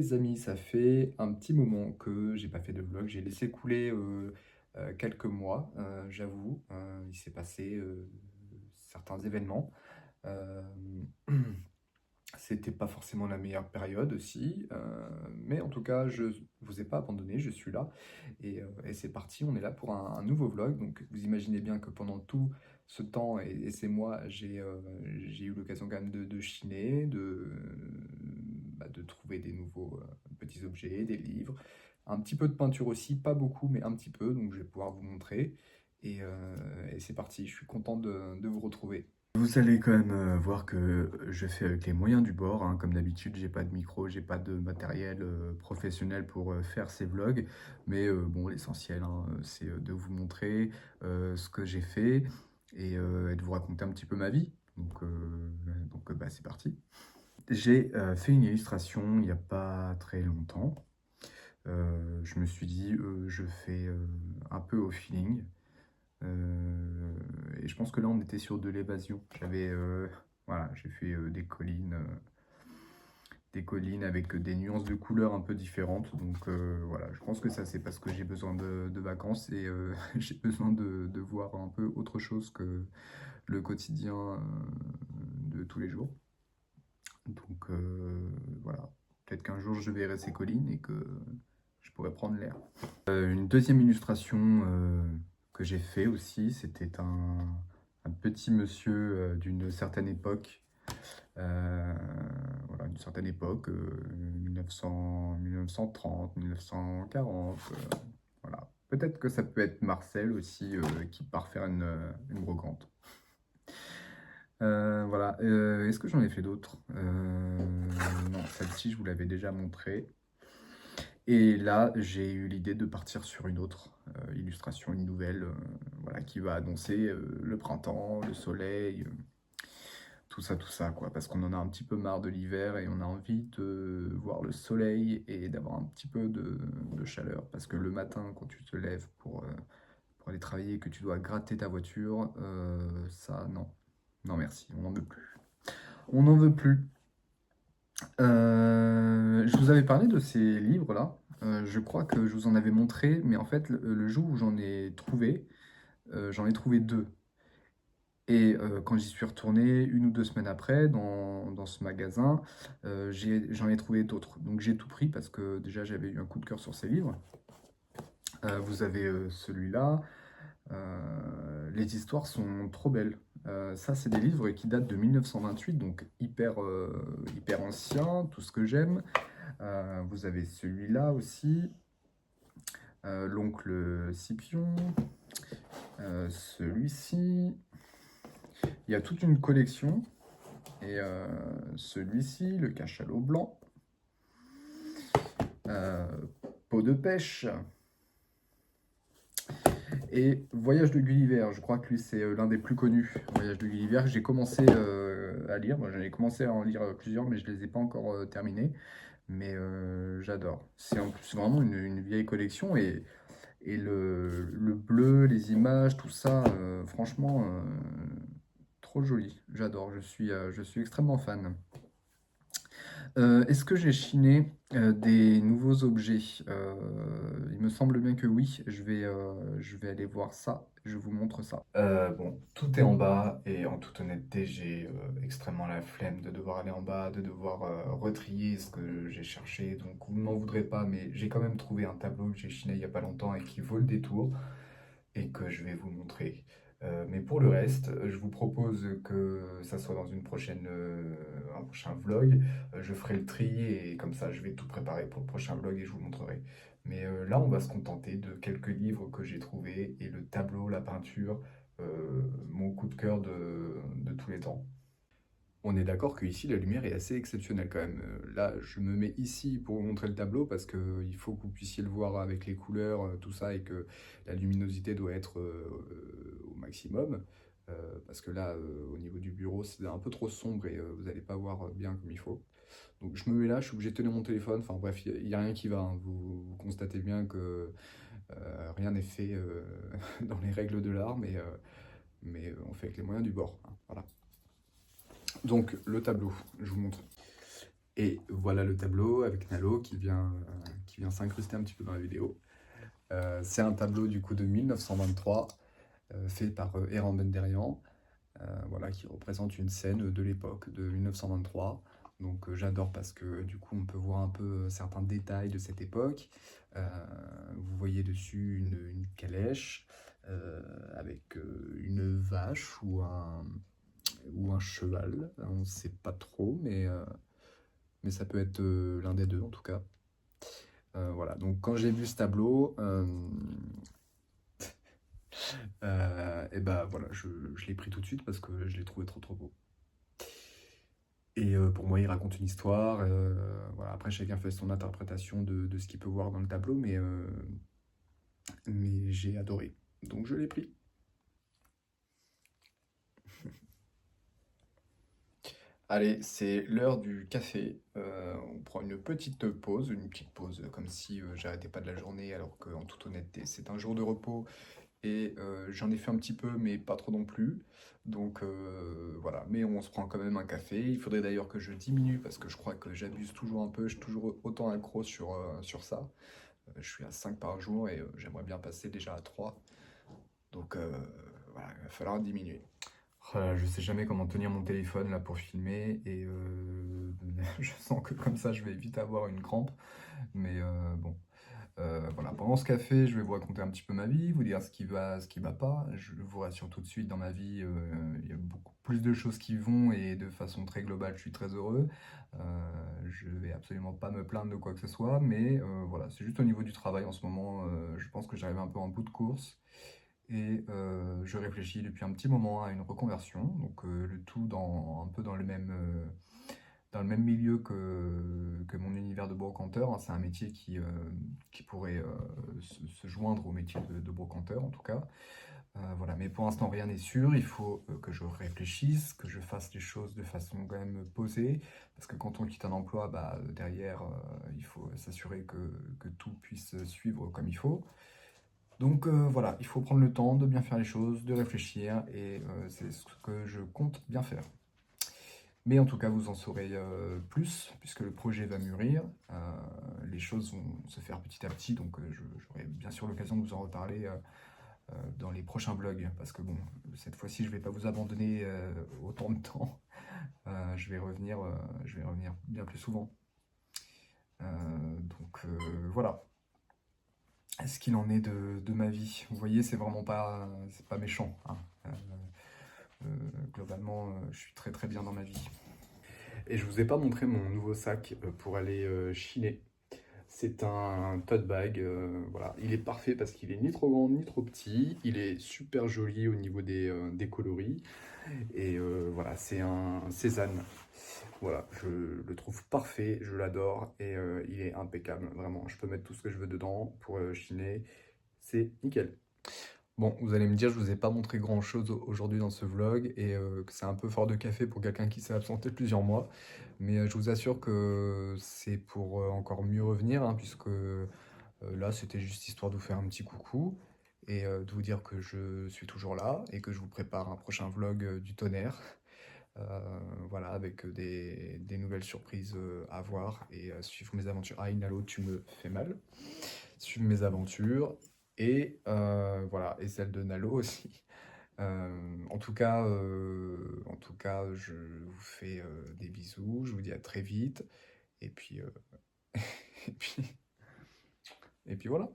les amis, ça fait un petit moment que j'ai pas fait de vlog. J'ai laissé couler quelques mois, j'avoue. Il s'est passé certains événements. Euh, C'était pas forcément la meilleure période aussi, mais en tout cas, je vous ai pas abandonné, je suis là et c'est parti, on est là pour un nouveau vlog. Donc vous imaginez bien que pendant tout ce temps et ces mois, j'ai eu l'occasion quand même de chiner, de trouver des nouveaux petits objets, des livres, un petit peu de peinture aussi, pas beaucoup, mais un petit peu, donc je vais pouvoir vous montrer. Et c'est parti, je suis content de vous retrouver. Vous allez quand même voir que je fais avec les moyens du bord, hein. Comme d'habitude, j'ai pas de micro, j'ai pas de matériel professionnel pour faire ces vlogs. Mais bon, l'essentiel, hein, c'est de vous montrer ce que j'ai fait et de vous raconter un petit peu ma vie. Donc, c'est parti. J'ai fait une illustration il n'y a pas très longtemps. Je me suis dit, je fais un peu au feeling. Et je pense que là, on était sur de l'évasion. Voilà, j'ai fait des collines avec des nuances de couleurs un peu différentes. Donc voilà, je pense que ça, c'est parce que j'ai besoin de vacances et j'ai besoin de voir un peu autre chose que le quotidien de tous les jours. Donc voilà, peut-être qu'un jour, je verrai ces collines et que je pourrais prendre l'air. Une deuxième illustration que j'ai fait aussi, c'était un petit monsieur d'une certaine époque, voilà, une certaine époque, 1900, 1930, 1940, voilà. Peut-être que ça peut être Marcel aussi qui part faire une brocante. Voilà, est-ce que j'en ai fait d'autres? Non, celle-ci, je vous l'avais déjà montrée. Et là, j'ai eu l'idée de partir sur une autre illustration, une nouvelle, voilà, qui va annoncer le printemps, le soleil, tout ça, quoi. Parce qu'on en a un petit peu marre de l'hiver et on a envie de voir le soleil et d'avoir un petit peu de chaleur. Parce que le matin, quand tu te lèves pour aller travailler et que tu dois gratter ta voiture, ça, non. Non, merci, on n'en veut plus. On n'en veut plus. Je vous avais parlé de ces livres-là. Je crois que je vous en avais montré, mais en fait, le jour où j'en ai trouvé deux. Et quand j'y suis retourné, 1 ou 2 semaines après, dans ce magasin, j'en ai trouvé d'autres. Donc j'ai tout pris parce que déjà j'avais eu un coup de cœur sur ces livres. Vous avez celui-là. Les histoires sont trop belles. Ça, c'est des livres qui datent de 1928, donc hyper ancien, tout ce que j'aime. Vous avez celui-là aussi, l'oncle Scipion, celui-ci. Il y a toute une collection. Et celui-ci, le cachalot blanc, euh, Peau de pêche et Voyage de Gulliver. Je crois que lui, c'est l'un des plus connus. Voyage de Gulliver, que j'ai commencé à lire. Moi, j'en ai commencé à en lire plusieurs, mais je ne les ai pas encore terminés. Mais j'adore. C'est vraiment une vieille collection et le bleu, les images, tout ça, franchement, trop joli. J'adore, je suis extrêmement fan. Est-ce que j'ai chiné des nouveaux objets? Il me semble bien que oui, je vais aller voir ça, je vous montre ça. Bon, tout est en bas et en toute honnêteté, j'ai extrêmement la flemme de devoir aller en bas, de devoir retrier ce que j'ai cherché. Donc vous ne m'en voudrez pas, mais j'ai quand même trouvé un tableau que j'ai chiné il n'y a pas longtemps et qui vaut le détour et que je vais vous montrer. Mais pour le reste, je vous propose que ça soit dans un prochain vlog. Je ferai le tri et comme ça, je vais tout préparer pour le prochain vlog et je vous montrerai. Mais là, on va se contenter de quelques livres que j'ai trouvés et le tableau, la peinture, mon coup de cœur de tous les temps. On est d'accord que ici la lumière est assez exceptionnelle quand même. Là, je me mets ici pour vous montrer le tableau parce que il faut que vous puissiez le voir avec les couleurs, tout ça, et que la luminosité doit être au maximum. Parce que là, au niveau du bureau, c'est un peu trop sombre et vous n'allez pas voir bien comme il faut. Donc je me mets là, je suis obligé de tenir mon téléphone. Enfin bref, il n'y a rien qui va, hein. Vous constatez bien que rien n'est fait dans les règles de l'art, mais on fait avec les moyens du bord, hein. Voilà. Donc le tableau, je vous montre. Et Et voilà le tableau avec Nalo qui vient s'incruster un petit peu dans la vidéo. C'est un tableau du coup de 1923, fait par Eran Benderian, voilà, qui représente une scène de l'époque de 1923. Donc j'adore parce que du coup on peut voir un peu certains détails de cette époque. Euh, Vous voyez dessus une calèche avec une vache ou un cheval. On ne sait pas trop, mais ça peut être l'un des deux en tout cas. Voilà, donc quand j'ai vu ce tableau, et bah voilà, je l'ai pris tout de suite parce que je l'ai trouvé trop trop beau. Et pour moi, il raconte une histoire. Voilà. Après, chacun fait son interprétation de ce qu'il peut voir dans le tableau, mais j'ai adoré. Donc je l'ai pris. Allez, c'est l'heure du café. On prend une petite pause, comme si j'arrêtais pas de la journée, alors qu'en toute honnêteté, c'est un jour de repos. Et j'en ai fait un petit peu, mais pas trop non plus. Donc voilà, mais on se prend quand même un café. Il faudrait d'ailleurs que je diminue parce que je crois que j'abuse toujours un peu. Je suis toujours autant accro sur ça. Je suis à 5 par jour et j'aimerais bien passer déjà à 3. Donc voilà, il va falloir diminuer. Oh là là, je sais jamais comment tenir mon téléphone là pour filmer et je sens que comme ça je vais vite avoir une crampe. Mais bon, voilà, pendant ce café, je vais vous raconter un petit peu ma vie, vous dire ce qui va pas. Je vous rassure tout de suite, dans ma vie, il y a beaucoup plus de choses qui vont et de façon très globale, je suis très heureux. Je vais absolument pas me plaindre de quoi que ce soit, mais voilà, c'est juste au niveau du travail en ce moment, je pense que j'arrive un peu en bout de course et je réfléchis depuis un petit moment à une reconversion, donc le tout un peu dans le même milieu que mon univers de brocanteur, hein. C'est un métier qui pourrait se joindre au métier de brocanteur en tout cas. Voilà. Mais pour l'instant rien n'est sûr, il faut que je réfléchisse, que je fasse les choses de façon quand même posée, parce que quand on quitte un emploi, bah, derrière, il faut s'assurer que tout puisse suivre comme il faut. Donc voilà, il faut prendre le temps de bien faire les choses, de réfléchir, et c'est ce que je compte bien faire. Mais en tout cas, vous en saurez plus, puisque le projet va mûrir. Les choses vont se faire petit à petit, donc j'aurai bien sûr l'occasion de vous en reparler dans les prochains vlogs, parce que bon, cette fois-ci, je ne vais pas vous abandonner autant de temps. Je vais revenir bien plus souvent. Donc voilà ce qu'il en est de ma vie. Vous voyez, c'est pas méchant, hein. Globalement, je suis très très bien dans ma vie. Et je vous ai pas montré mon nouveau sac pour aller chiner. C'est un tote bag, voilà. Il est parfait parce qu'il est ni trop grand ni trop petit. Il est super joli au niveau des coloris. Et voilà, c'est un Cézanne. Voilà, je le trouve parfait, je l'adore et il est impeccable, vraiment. Je peux mettre tout ce que je veux dedans pour chiner. C'est nickel. Bon, vous allez me dire, je vous ai pas montré grand-chose aujourd'hui dans ce vlog et que c'est un peu fort de café pour quelqu'un qui s'est absenté plusieurs mois. Mais je vous assure que c'est pour encore mieux revenir, hein, puisque là, c'était juste histoire de vous faire un petit coucou et de vous dire que je suis toujours là et que je vous prépare un prochain vlog du tonnerre. Voilà, avec des nouvelles surprises à voir et suivre mes aventures. Ah, Inalo, tu me fais mal. Suivre mes aventures et voilà, et celle de Nalo aussi. En tout cas, je vous fais des bisous, je vous dis à très vite, et puis, et puis, et puis voilà.